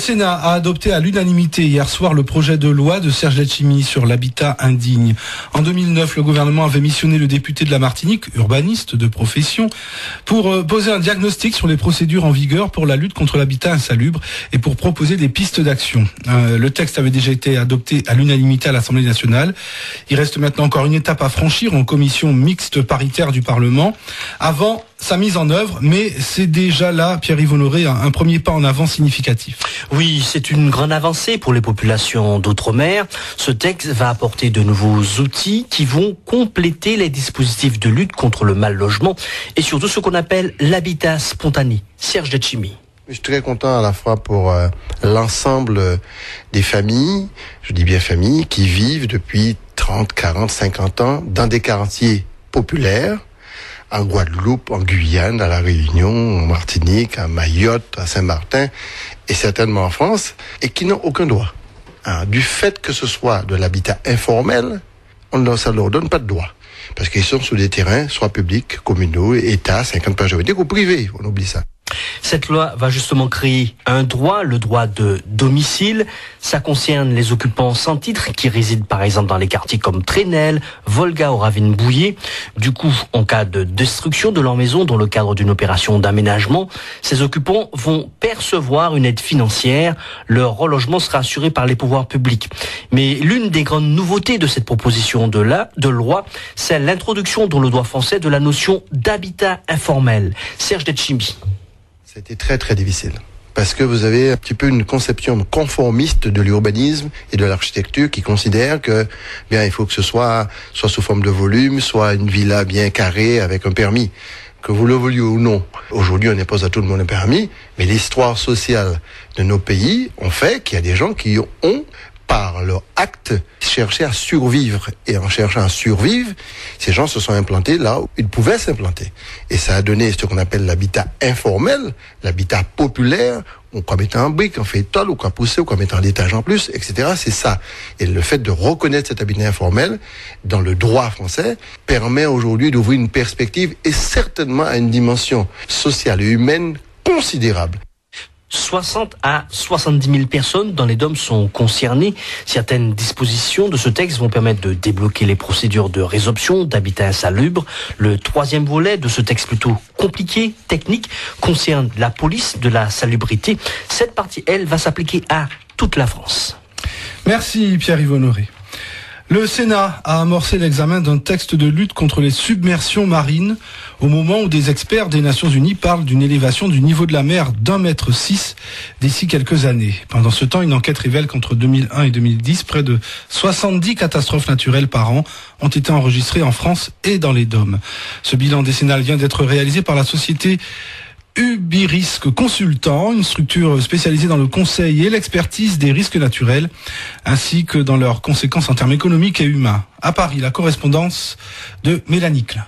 Sénat a adopté à l'unanimité hier soir le projet de loi de Serge Letchimy sur l'habitat indigne. En 2009, le gouvernement avait missionné le député de la Martinique, urbaniste de profession, pour poser un diagnostic sur les procédures en vigueur pour la lutte contre l'habitat insalubre et pour proposer des pistes d'action. Le texte avait déjà été adopté à l'unanimité à l'Assemblée nationale. Il reste maintenant encore une étape à franchir en commission mixte paritaire du Parlement avant sa mise en œuvre, mais c'est déjà là, Pierre-Yves Honoré, un premier pas en avant significatif. Oui, c'est une grande avancée pour les populations d'outre-mer. Ce texte va apporter de nouveaux outils qui vont compléter les dispositifs de lutte contre le mal logement et surtout ce qu'on appelle l'habitat spontané. Serge Letchimy. Je suis très content à la fois pour l'ensemble des familles, je dis bien familles, qui vivent depuis 30, 40, 50 ans dans des quartiers populaires, en Guadeloupe, en Guyane, à La Réunion, en Martinique, à Mayotte, à Saint-Martin, et certainement en France, et qui n'ont aucun droit. Du fait que ce soit de l'habitat informel, ça ne leur donne pas de droit. Parce qu'ils sont sur des terrains, soit publics, communaux, État, 50% juridiques, ou privés, on oublie ça. Cette loi va justement créer un droit, le droit de domicile. Ça concerne les occupants sans titre qui résident par exemple dans les quartiers comme Trenel, Volga ou Ravine-Bouillé. Du coup, en cas de destruction de leur maison dans le cadre d'une opération d'aménagement, ces occupants vont percevoir une aide financière. Leur relogement sera assuré par les pouvoirs publics. Mais l'une des grandes nouveautés de cette proposition de loi, c'est l'introduction dans le droit français de la notion d'habitat informel. Serge Letchimy. C'était très très difficile. Parce que vous avez un petit peu une conception conformiste de l'urbanisme et de l'architecture qui considère que, bien, il faut que ce soit sous forme de volume, soit une villa bien carrée avec un permis. Que vous le vouliez ou non. Aujourd'hui, on impose à tout le monde un permis, mais l'histoire sociale de nos pays ont fait qu'il y a des gens qui ont, par leur acte, cherché à survivre. Et en cherchant à survivre, ces gens se sont implantés là où ils pouvaient s'implanter. Et ça a donné ce qu'on appelle l'habitat informel, l'habitat populaire, ou qu'on met en brique, on fait étole, ou qu'on pousse, ou qu'on met en étage en plus, etc. C'est ça. Et le fait de reconnaître cet habitat informel dans le droit français permet aujourd'hui d'ouvrir une perspective et certainement à une dimension sociale et humaine considérable. 60 à 70 000 personnes dans les DOM sont concernées. Certaines dispositions de ce texte vont permettre de débloquer les procédures de résorption d'habitat insalubre. Le troisième volet de ce texte plutôt compliqué, technique, concerne la police de la salubrité. Cette partie, elle, va s'appliquer à toute la France. Merci Pierre-Yves Honoré. Le Sénat a amorcé l'examen d'un texte de lutte contre les submersions marines au moment où des experts des Nations Unies parlent d'une élévation du niveau de la mer d'1,6 mètre d'ici quelques années. Pendant ce temps, une enquête révèle qu'entre 2001 et 2010, près de 70 catastrophes naturelles par an ont été enregistrées en France et dans les DOM. Ce bilan décennal vient d'être réalisé par la société Ubirisque Consultant, une structure spécialisée dans le conseil et l'expertise des risques naturels, ainsi que dans leurs conséquences en termes économiques et humains. À Paris, la correspondance de Mélanie Klein.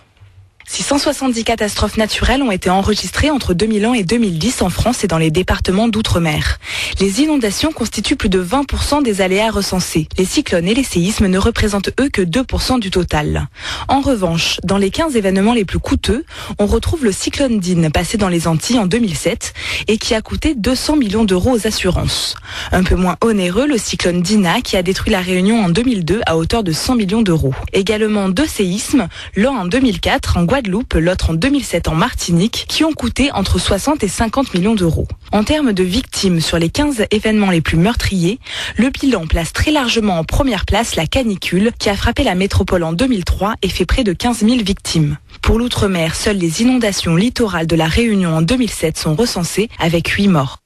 670 catastrophes naturelles ont été enregistrées entre 2001 et 2010 en France et dans les départements d'outre-mer. Les inondations constituent plus de 20% des aléas recensés. Les cyclones et les séismes ne représentent eux que 2% du total. En revanche, dans les 15 événements les plus coûteux, on retrouve le cyclone Dean passé dans les Antilles en 2007 et qui a coûté 200 millions d'euros aux assurances. Un peu moins onéreux, le cyclone Dina qui a détruit la Réunion en 2002 à hauteur de 100 millions d'euros. Également 2 séismes, l'un en 2004 en Guadeloupe, l'autre en 2007 en Martinique, qui ont coûté entre 60 et 50 millions d'euros. En termes de victimes, sur les 15 événements les plus meurtriers, le bilan place très largement en première place la canicule qui a frappé la métropole en 2003 et fait près de 15 000 victimes. Pour l'outre-mer, seules les inondations littorales de la Réunion en 2007 sont recensées avec 8 morts.